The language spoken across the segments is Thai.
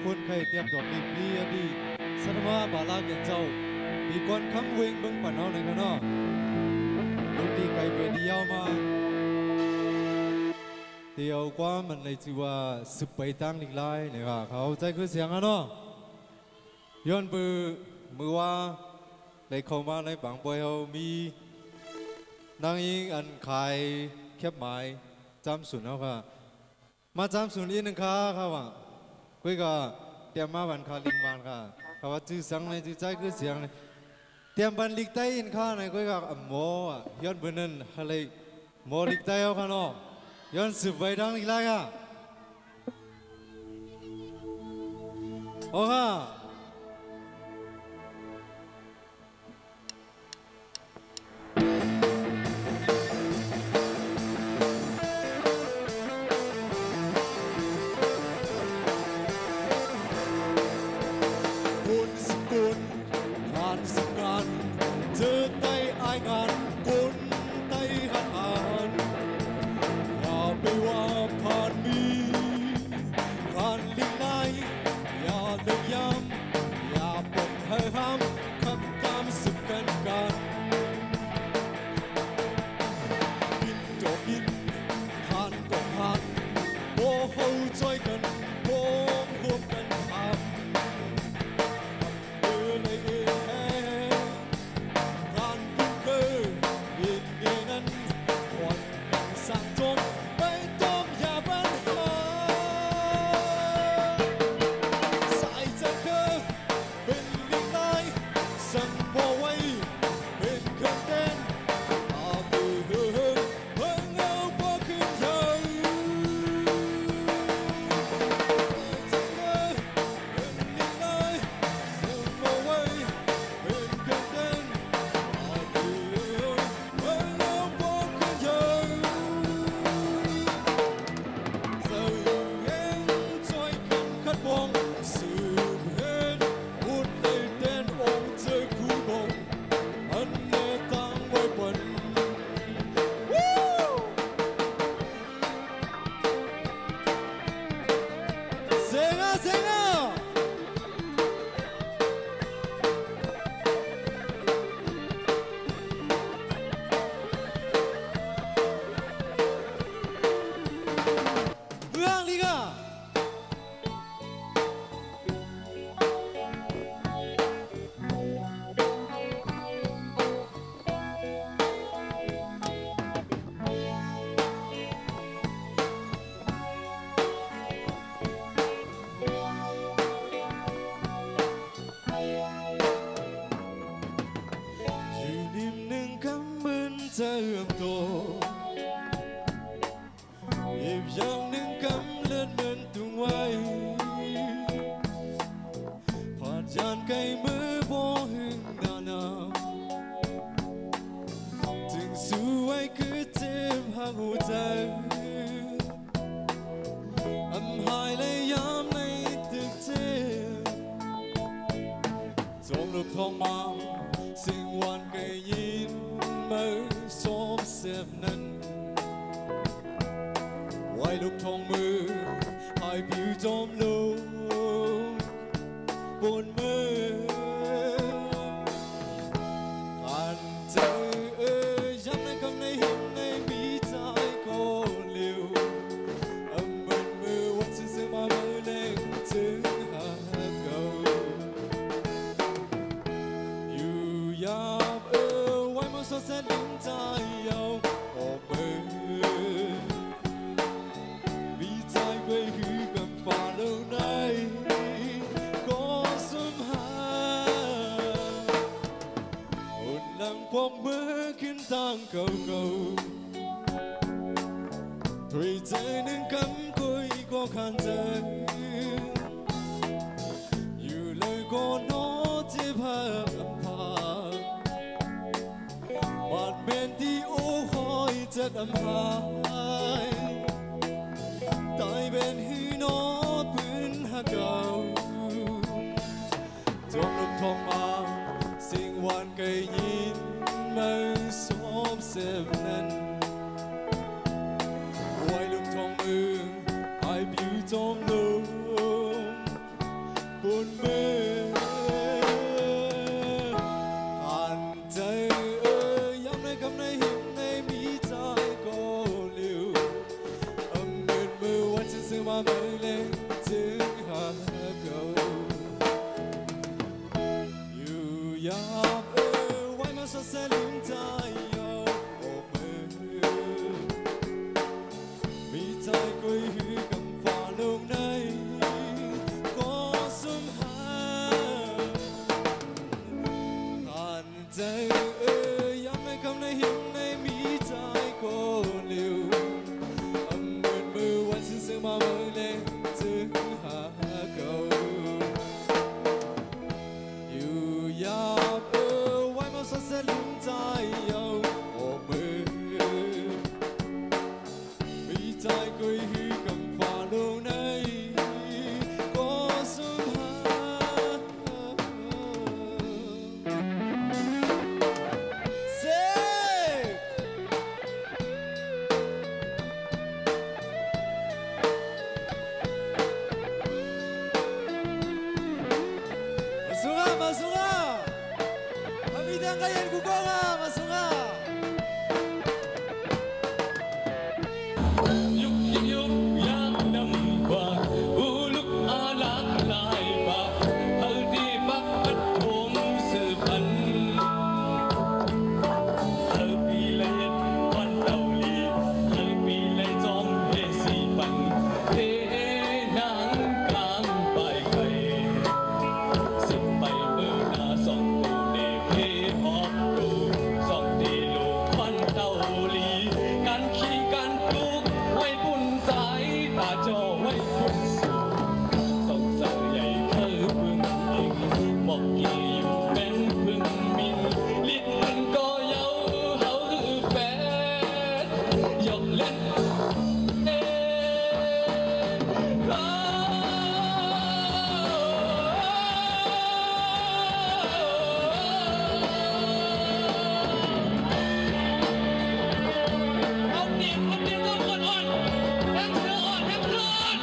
คนใครเตรียมดอกลีบีดีสนมาบาลาเกนเจ้าปีก่อนคำเวงบึงปนเอาในกันเนาะลูกที่ไกลเปดียาวมาเดียวกว่ามันเลยจีว่าสุดไปตั้งลิกไล่เนี่ยค่ะเขาใจคือเสียงอ่ะเนาะย้อนมือว่าในเข้ามาในบางปอยเขามีนางยิงอันขายแคบไม้จำสุนเอาค่ะมาจำสุนอีกหนึ่งค่ะค่ะว่าคุยกับเตรียมมาบันคาลิงบานค่ะเขาว่าจื้อสังในจื้อใจคือเสียงเตรียมบันลิกไตอินค่ะในคุยกับหมอย้อนบนนั้นอะไรหมอลิกไตเอาค่ะเนาะย้อนสืบไปดังลิกไล่ค่ะโอ้ค่ะเติมโตอีกอย่างหนึ่งกำเลื่อนเดินตัวไว้ผ่านยานไกลมือบ่หึงหนาวจึงสู้ไว้คือเจ็บหักหัวใจอำหายและยามในตึกเจ็บจมลบทองมาสิ่งวันไกลยินมือสมเสียบนั้นไว้ลูกทองมือให้ผิวจมลงบนมือผ่านเจอย้ำในคำในหินในมีใจก็เร็วอำเมินมือวันซึ้งมามือเล็กถึงหาเก่าอยู่ยามไว้มาสดใสลิ้นใจยาวออกมือมีใจไว้คือกำฟ้าเล่าในก็สมหาอุ่นนั่งพกมือขึ้นทางเก่าๆถุยใจหนึ่งคำคุยก็ขันใจอยู่เลยก็นอที่พักบาดเมนที่โอ้คอยจะดำหายตายเป็นหือนอปืนหักเก่าจมลมทองมาสิ่งหวานไกลยินมาสมเสพนั้นไว้ลมทองมือให้ผิวจมลง อยากไว้มาสดใสลืมใจโอบมือมีใจกุยหือกับฝ่าลงในก็สุ่มหาผ่านใจยังไม่คำในหิมในมีใจก็เร็วมือวันสิ้นซึ่งมาเมื่อเล่นจึงหาเขาอยู่ยามไว้มาสดใสลืมใจโอบมือมีใจกุยหือกับฝ่าลงในก็สุ่มหาMasunga, pamidang kayan gugonga, Masunga. Yuk yang nampak uluk anak lai pak, hal di bakat hong sepan. Hal pilai pan tau li, hal pilai jom hesi pan, he nang kang pai kai. Simpai berna song ku ne phe hok ku, song di lu pan tau li, kan khi kan plukไว้บุญสายตาจอไว้บุญสูสงสารใหญ่เธอพึ่งเองบอกกี่อยู่เป็นพึ่งมินลิ้นมันก็เย้าเฮาหือแปดยกเล่นเอาเตียงต้องอ่อนแฮมเสืออ่อนแฮมเสืออ่อน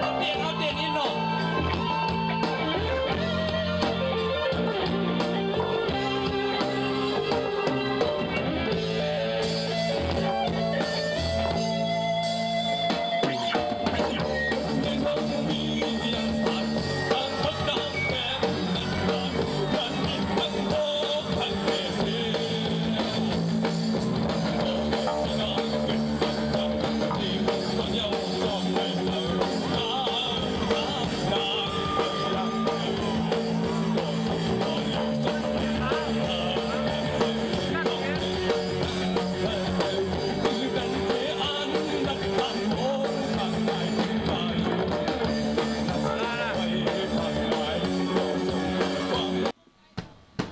เอาเตียงนี่หนอ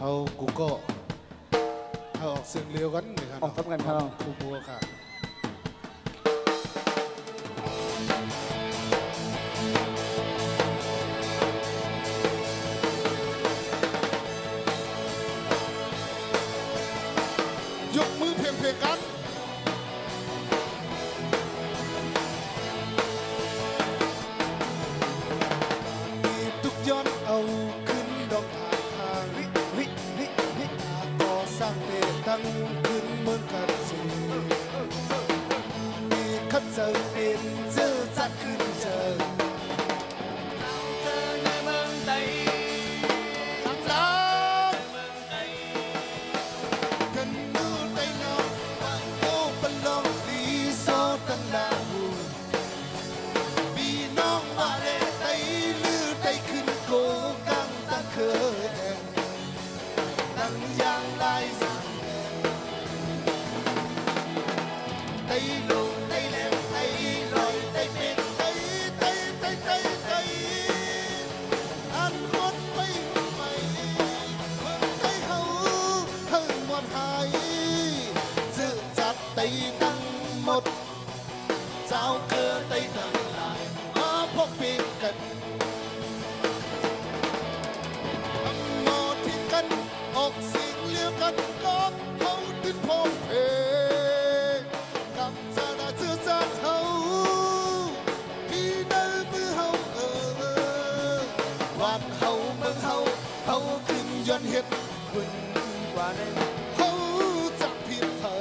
เอากูก็เอาออกเสียงเร็วกันเลยครับ ออกทับกันครับ กูบัวค่ะยกมือเพลงกันมีทุกย้อนเอาขึ้นดอกทางก่อสร้างเตะตั้งขึ้นเหมือนกันสิมีคัดเจอเอ็นเจอจัดขึ้นเจอในเมืองใดทางซ้ายกันดูใต้น้ำบางโอ้บันลองดีโซตั้งนานพี่น้องมาเลยไต้ลือไต้ขึ้นโกกังตั้งเคยตั้งอย่างไรไต้ลงไต้แหลมไต้ลอยไต้เป็นไต้อันหมดไปใหม่เมืองไต้เฮาหมดหายซื้อจัดไต้ตั้งหมดเจ้าเกิดไต้ตั้งหลายมาพบปีกันมอทิ้งกันออกเสียงเลี้ยวกันก็เขาดิ้นพงเพกับชาดาเชื่อชาติเขาพี่นั้นมือเฮาวันเฮาเมืองเฮาขึ้นย้อนเฮ็ดคุณกว่านั้นเขาจะผิดเธอ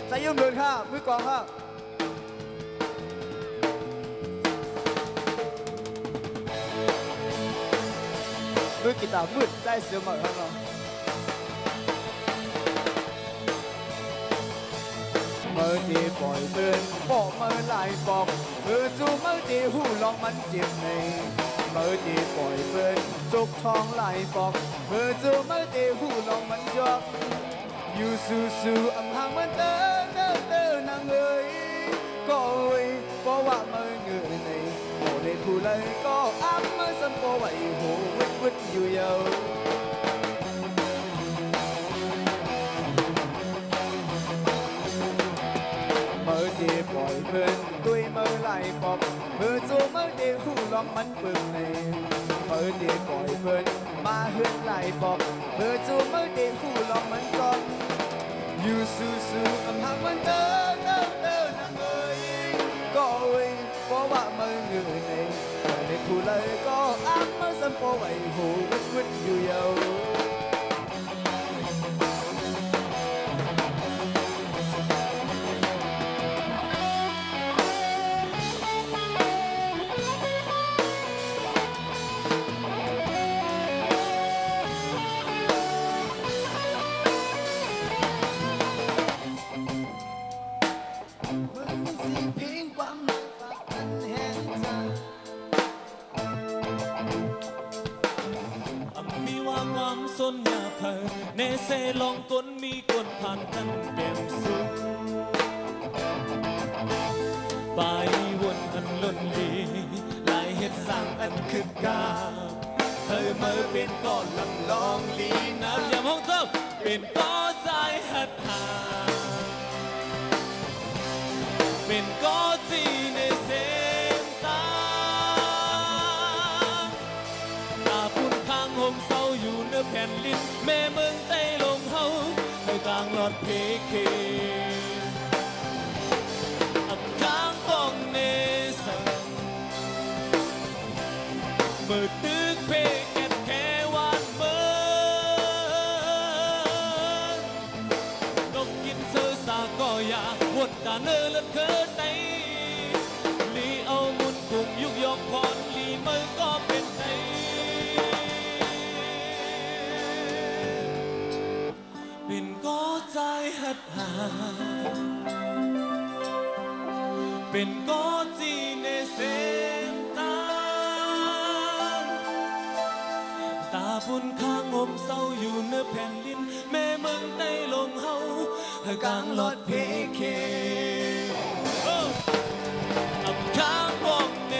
ใจยืมเดินค่ะมือกลองค่ะ มือกีตาร์มืดใจเสือหมดครับเนาะมือดีปล่อยเตือนบอกมือลายบอกมือจูมือดีหูลองมันเจ็บในมือดีปล่อยเตือนจุกทองลายบอกมือจูมือดีหูลองมันจอกอยู่สู้ๆอำหางมันเต้อนางเอ๋ยก็เอ้ยเพราะว่ามือเหนื่อยในโอ้ได้ผู้เลยก็อ้ำมือสันโปไว้โหวิดอยู่เยามือดีปล่อยเพื่อนด้วยมือไหลปอบมือจูมือดีหูลองมันปึกในมือดีปล่อยเพื่อนมาเฮือนไหลปอบมือจูมือดีหูลองมันจอกอยู่สู้ๆอำหางมันเต้อนางเอ๋ยก็เอ้ยเพราะว่ามือเหนื่อยในในผู้เลยก็อ้ำมือสันโปไว้โหวิดอยู่เยาส้นยาเพอเนเซลองก้นมีก้นผ่านกันเปี่ยมสุขไปวนอันล้นลีลายเห็ดสร้างอันคือกาเธอเมื่อเป็นก้อนลำลองลีน้ำยำห้องเจ้าเป็นก้อนใจหัดหาเป็นก้อนจีในเส้นตาตาพุ่นข้างห่มเศร้าอยู่เนื้อแผ่นลิ้นแม่เมืองใต้ลงเฮาให้กลางหลอดเพเคอับข้างป้องเนสังเมื่อตึกเพแก่แค่วานเมืองนกกินเสือสาก็อยากวนตาเนื้อเลือดเคิร์ดในลีเอามุนกุมยุกยกพรลีมือก็เป็นในเป็นก็ใจหัดหาเป็นก็จีในเส้นตาตาพุ่นข้างห่มเศร้าอยู่เนื้อแผ่นดินแม่เมืองใต้ลงเฮากลางหลอดเพเคอับข้างป้องเน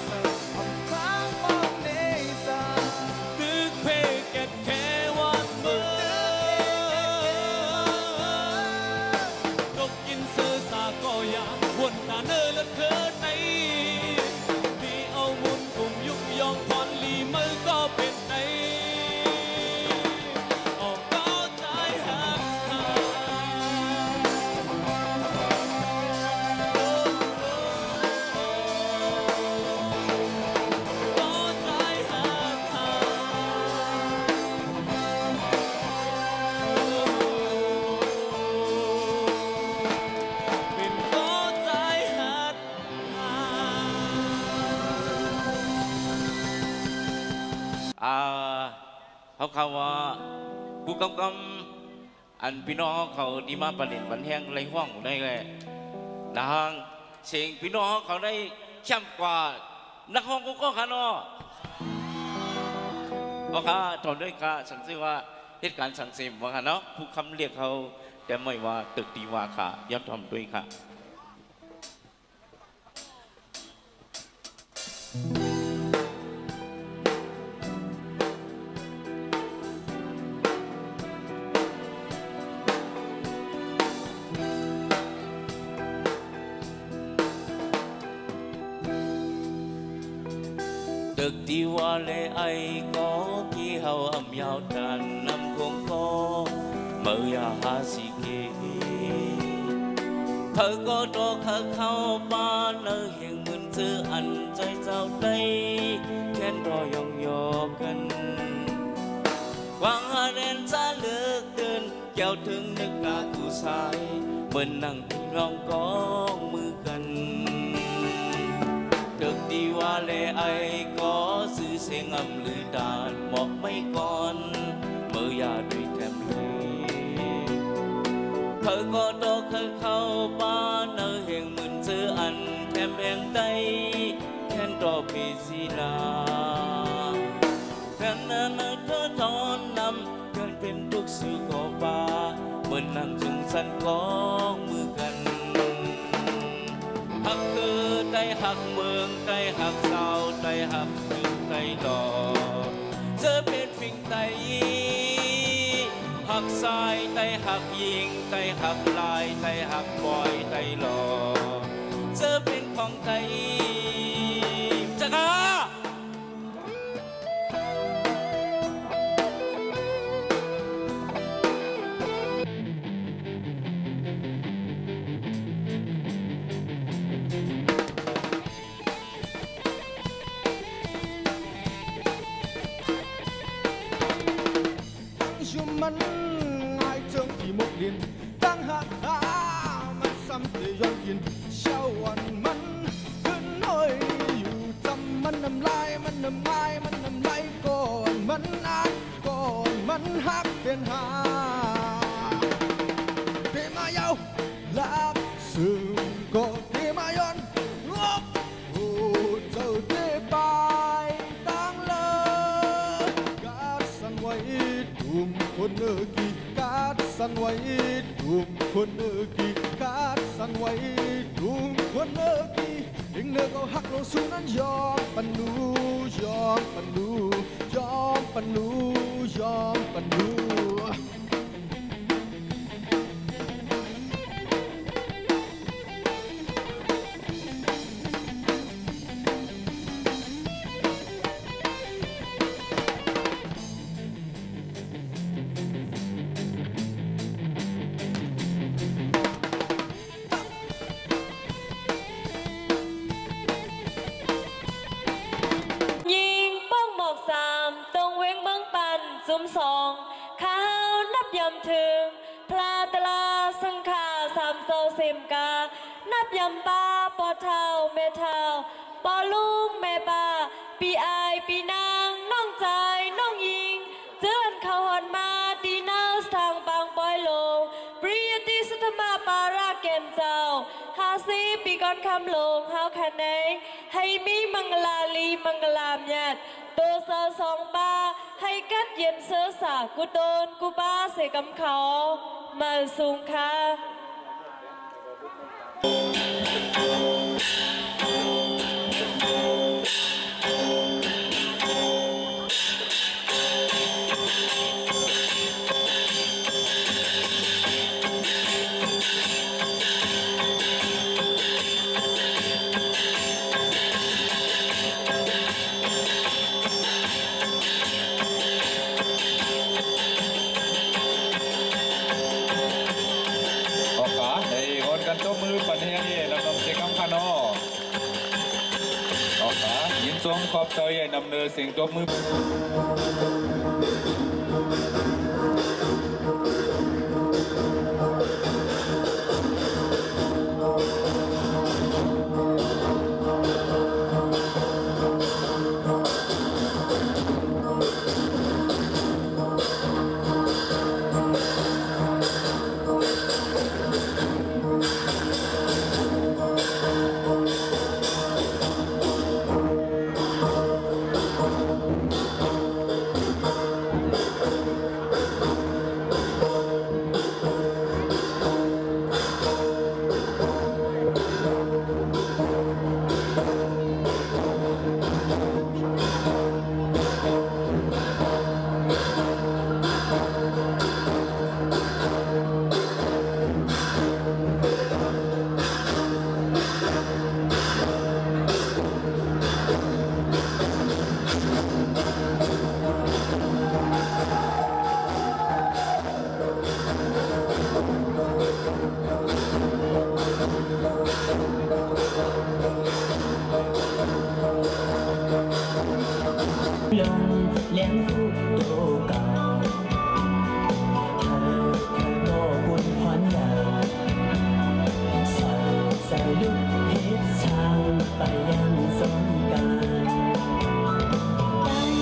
สังอับข้างป้องเนสังตึกเพแก่แค่วันเมื่อนกกินเสือสาก็อยากวนตาเนื้อเลือดเคิร์ดในลีเอามุนกุมยุกยองพรลีมือก็เป็นในออกก็ใจหักหาก็ใจหักหาเป็นก็ใจหักหา เขาว่าผู้กำกับอันพี่น้องเขาดีมาประเด็นบันแห้งไรห้องได้เลยดังเสียงพี่น้องเขาได้เข้มกว่านักห้องก็ขาเนาะเอาค่ะถอนด้วยค่ะสังเกตว่าเหตุการณ์สังเกตว่าค่ะเนาะผู้คำเรียกเขาแต่ไม่ว่าตึกดีว่าค่ะย้อนทำด้วยค่ะตึกดีว่าเลยไอ้ก็กี่เฮาอำยาวดันนำคงก็เมื่อยาหาสิเกเธอก็ดอกเข้าบ้านเลยยังมึนซื้ออันใจเจ้าได้แค่รอยองยอกันวางหาเรนซาเลือกเกินแก้วถึงนึกกากูสายเหมือนนั่งร้องกองมือกันตึกดีว่าเลยไอ้ก็ซื้อเส สียงอำลือดานเหมาะไม่ก่อนเมื่อยาด้วยแถมเลยเธอก็โตเคยเข้าบ้านเนอแห่งหมื่นซื้ออันแถมแห่งใดแค่นรอปีศิลาแค่นั้นเธอทอนนำเดินเป็นทุกสื่อก็บ้าเหมือนนั่งจุงสันก้องมือกันหักคือใจหักเมืองใจหักสาวใจหักถึงใจหล่อเจอเป็นฟิงใจหักสายใจหักยิงใจหักลายใจหักปล่อยใจหล่อเจอเป็นของใจจะกามันง่ายจังที่มุกดินตั้งหักมันซ้ำที่ย้อนกินเช้าวันมันขึ้นน้อยอยู่จำมันน้ำลายมันน้ำลายมันน้ำลายก่อนมันอ่านก่อนมันหักเป็นหาเทมายาวลาบซึ่งก็เทมาย้อนงบโอ้เจ้าเทไปตั้งเลยกาดสันไว้ดุมคนเนกีกาดสันไว้ดุมคนเนกีกาดสันไว้ดุมคนเนกีเองเนก็หักลงสู่นั้นยอมปันนูยอมปันนูยอมปันนูยอมปันนูซุ่มสองข้าวนับยำถึงพลาตลาสังขาสามโซเซมกานับยำปาปอเท้าแม่เท้าปอลูกแม่ป้าปีอายปีนางน้องใจน้องยิงเจือนเขาหอนมาดีนาสทางบางปอยลงปริยติสุธมาปาราเกนเจ้า50 ปีก่อนคำลงเฮาแค่ไหนให้มีมังลาลีมังลามยัดตัวเสือสองป้าให้กัดเย็นเสือสากูโดนกูป้าเสกำเขามาสูงค่ะขอบใจใหญ่นำเนินเสียงตัวมือลงเลี้ยงลูกโตเก่าเธอโตบุญขวัญใหญ่ใส่ลุกเพชรช่างไปยังสงกรานต์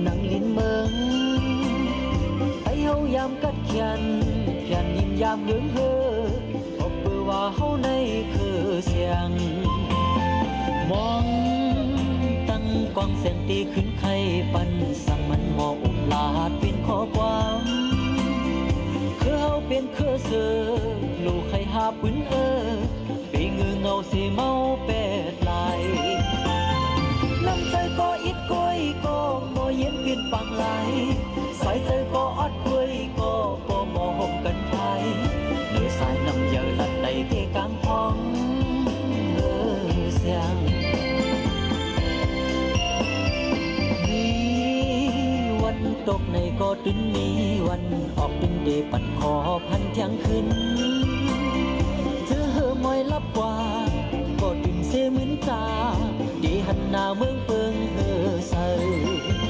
นังลิ้นเมืองไอ้เฮายามกัดเขียนยิ้มยามเฮืองเฮอพบเบื่อว่าเฮาในคือเสียงมองตั้งกวางเสียงตีขึ้นไข่ปันสั่งมันหมออุบลาดเป็นข้อความคือเฮาเป็นคือเสือลูกไข่หาปืนปีงือเงาสีเมาเป็ดลายน้ำใจก็อิดก้อยก็โมเย็นเปลี่ยนปังไหลสายใจก็อดก้อยก็มอห่มกันไปเนื้อสายน้ำเยอะลัดใดเกกลางท้องเสียงมีวันตกในก็ตื่นมีวันออกเป็นเดปันคอพันเที่ยงคืนเธอเฮอมอยลับกว่าก็ตื่นเสมือนตาดีหันหน้าเมืองเปิงเฮอใส่เ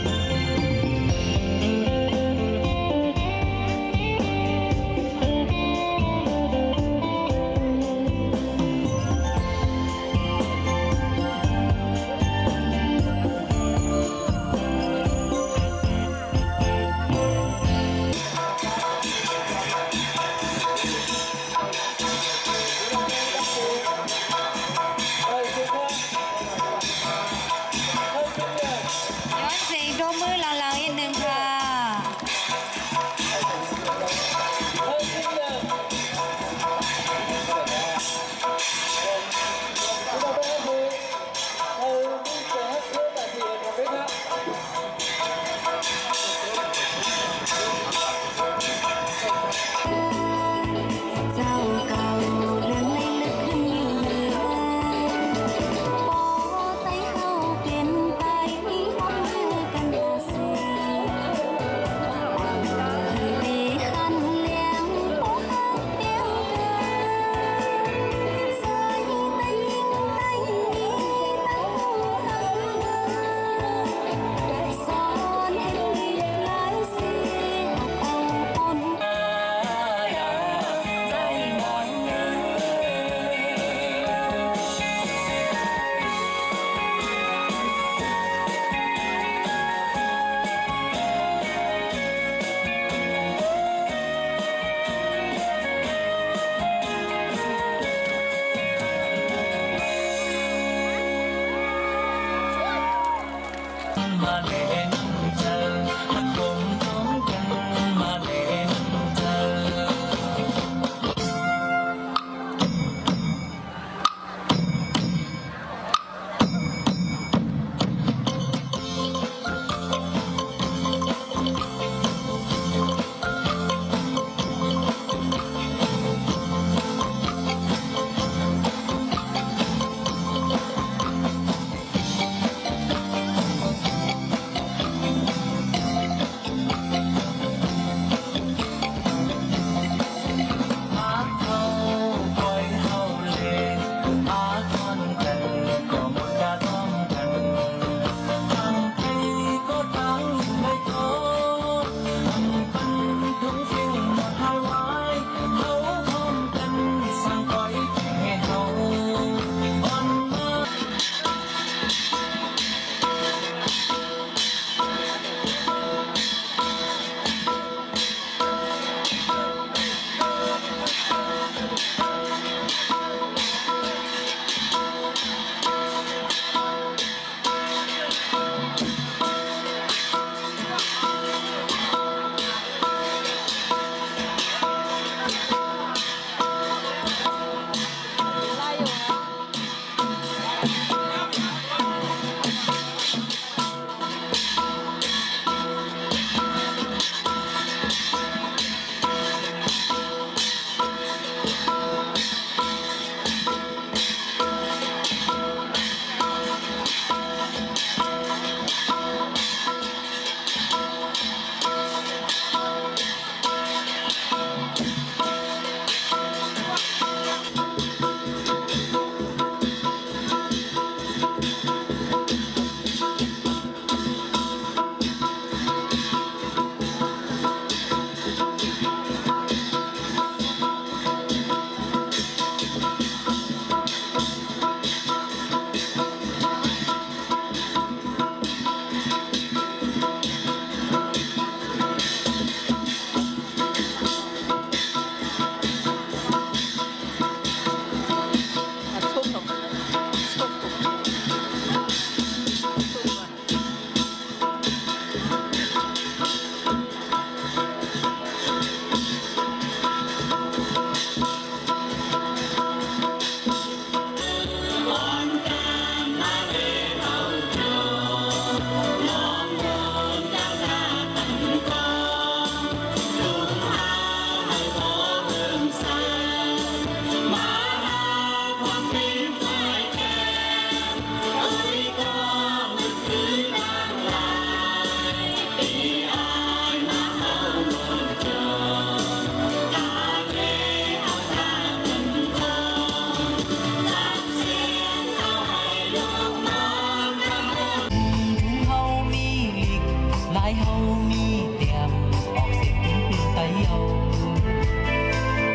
ายเฮามีเตรียมออกเสียงเป็นไตเฮา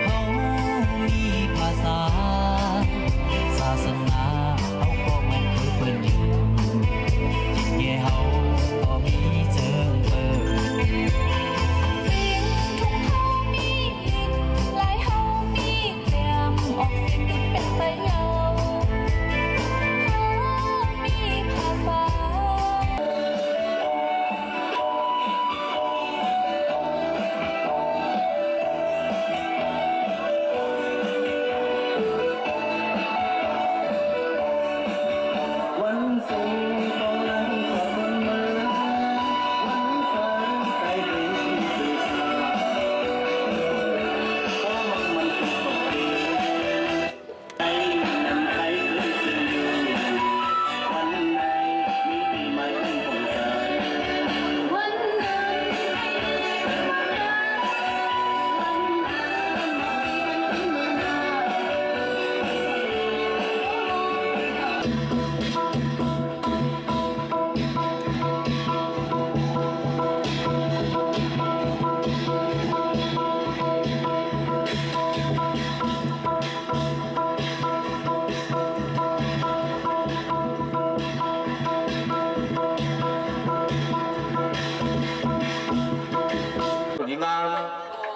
เฮามีภาษาศาสนาเฮาก็มันคือเปิ้นอยู่จิตแย่เฮาก็มีเจิงเปิดเสียงทุ่งเฮามีลิดลายเฮามีเตรียมออกเสียงเป็นไตเฮา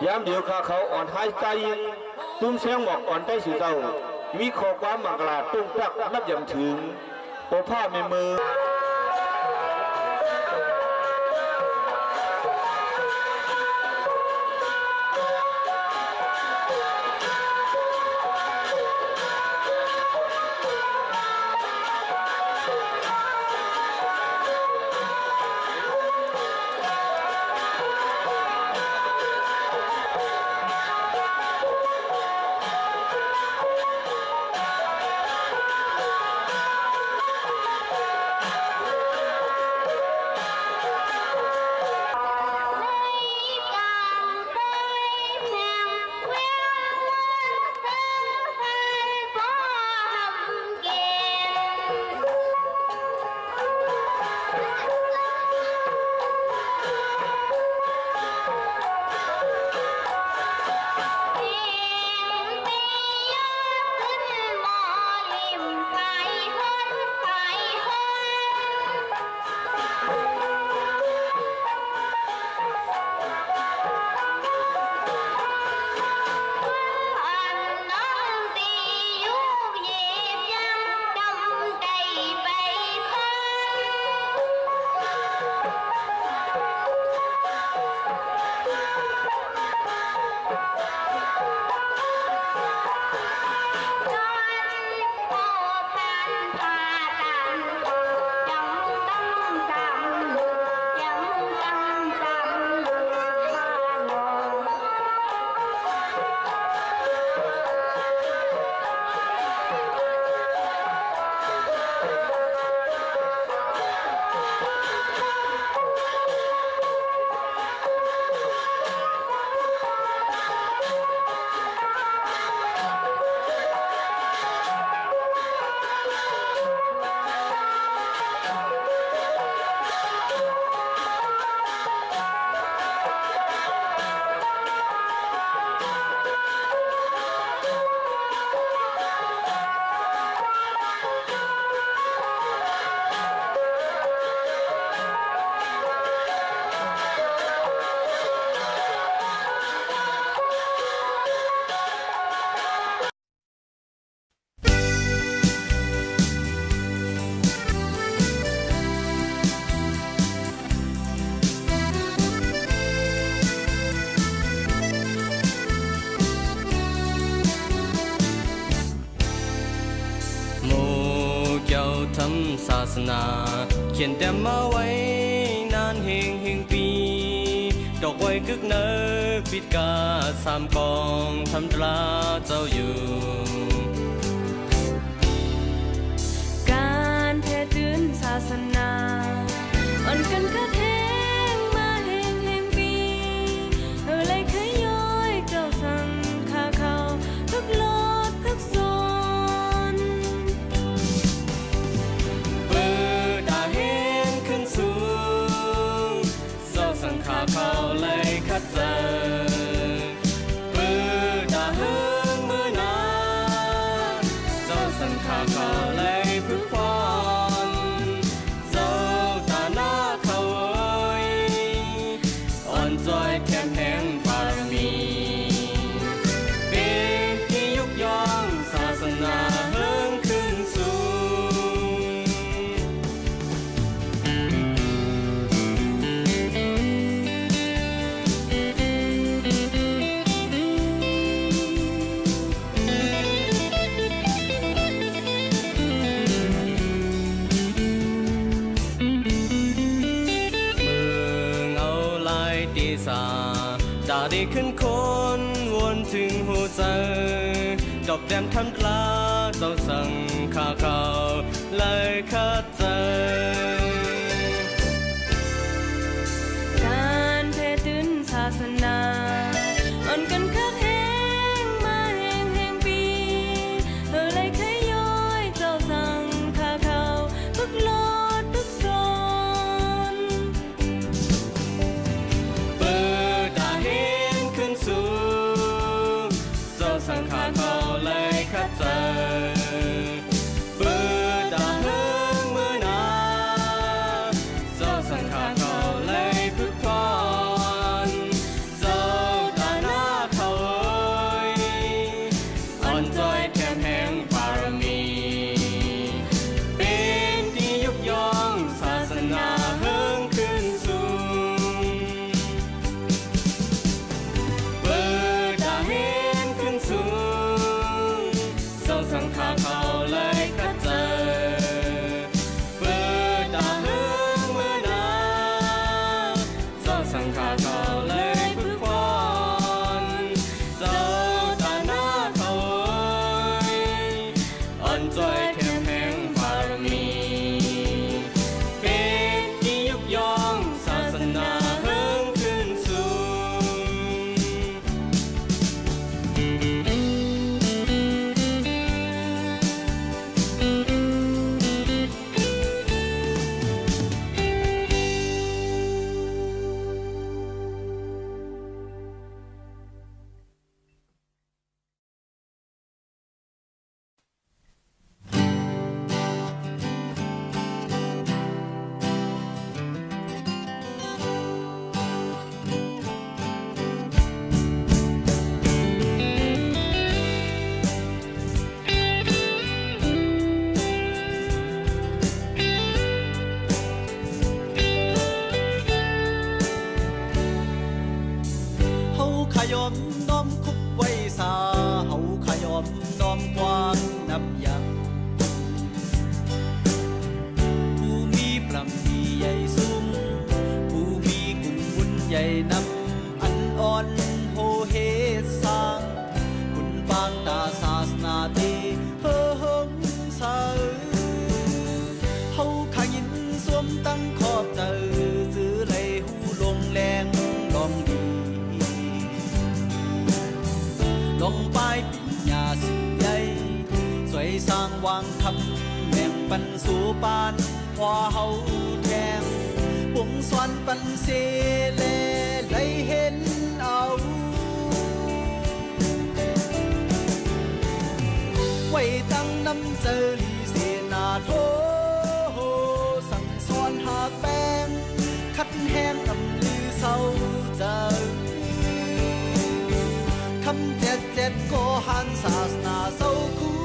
ยามเดียวข้าเขาอ่อนหายใจตุ้มเสียงหมอกอ่อนใจสื่อเจ้ามีข้อความหมากลาตุ้งตักนับยำถึงโอผ้าไม่มือทำศาสนาเขียนแต่มาไว้นานเฮงปีดอกไว้กึกเนอปิดกาสามกองทำตราเจ้าอยู่การแท้ตื่นศาสนาอ่อนกันก็แทงมาเฮงปีเลยเคยย้อยเจ้าสั่งขาเขาทุกโลดทุกโซนเปิดตาเห็นขึ้นสูงส เขาเลยคัดเจอปื้อดาหึงมือนาเจ้าสังขาเขาเลยพึกพรเจ้าตาหน้าเขาอ่อนจอยแข็งแห่งบารมีเป็นที่ยกย่องศาสนาเฮิงขึ้นสูดาดีขึ้นคนวนถึงหัวใจดอกแดมทำกลาเจ้าสั่งข้าเขาเลยคัดเจอการเพตุนศาสนาอ่อนกันคักแห้งมาแห้งปีเลยขย้อยเจ้าสั่งข้าเขาพึกลอดพึกซอนสังขารเขาเลยคัดเจอปื้อดาหึงมือนาเจ้าสังขารเขาเลยพึกพรเจ้าตาหน้าเขาอ่อนจอยแถมแห่งบารมีเป็นที่ยกย่องศาสนาเฮิงขึ้นสูงปื้อดาเห็นขึ้นสูงเจ้าสังขารเขาเลยคัดเจอปื้อดาหึงมือนาเจ้าสังขารเขาเลยพึกพรเจ้าตาหน้าเขาอ่อนจอยแถมแห่งบารมีเป็นที่ยกย่องศาสนาเฮิงขึ้นสูขยอมน้อมคุบไว้สาเฮาขยอมน้อมกวางนับยังผู้มีปล้ำดีใหญ่สูงผู้มีกุ่มบุญใหญ่นำอันอ่อนโหเฮสร้างบุญบางตาศาสนาตีเฮิงสาเฮาขยินสวมตั้งขอบเจอซื้อเลยหูลงแรงลองดีลงไปปิญญาสิ่งใหญ่สวยสร้างวางทำแบ่งปันสู่ปานพอเฮาแทงวงสวนปันเสเลเลยเห็นเอาไว้ตั้งน้ำเจอลีเสนาโทสั่งสอนหากแป้งคัดแห้งกำลือเศร้าเจอคำเจ็ดก็หันศาสนาเศร้าคู่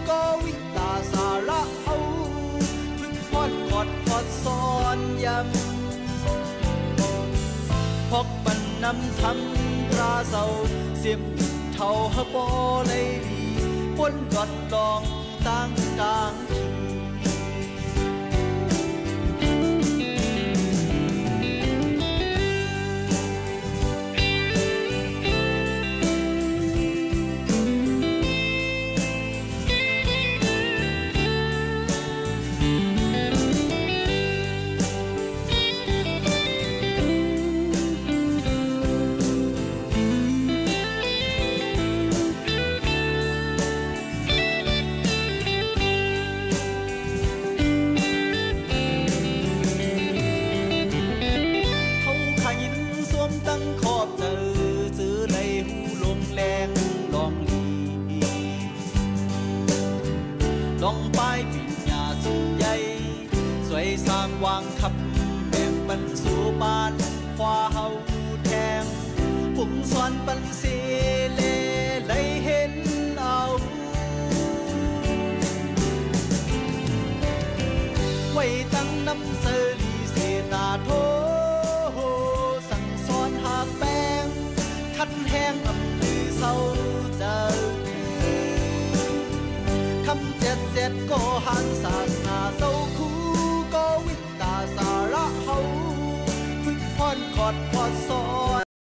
ก็วิตาสาระเอาพึ่งพอดกอดพอดซ้อนยำพกปันนำทำราเศร้าเสียมเท่าฮะบอเลยดีปนกอดลองตั้งกลาง ำเสรีเสนาโทสั่งสอนหากแปงคันแห้งอำลือเศร้าเจ้าคำเจ็ดก็หันศาสนาเศร้าคู่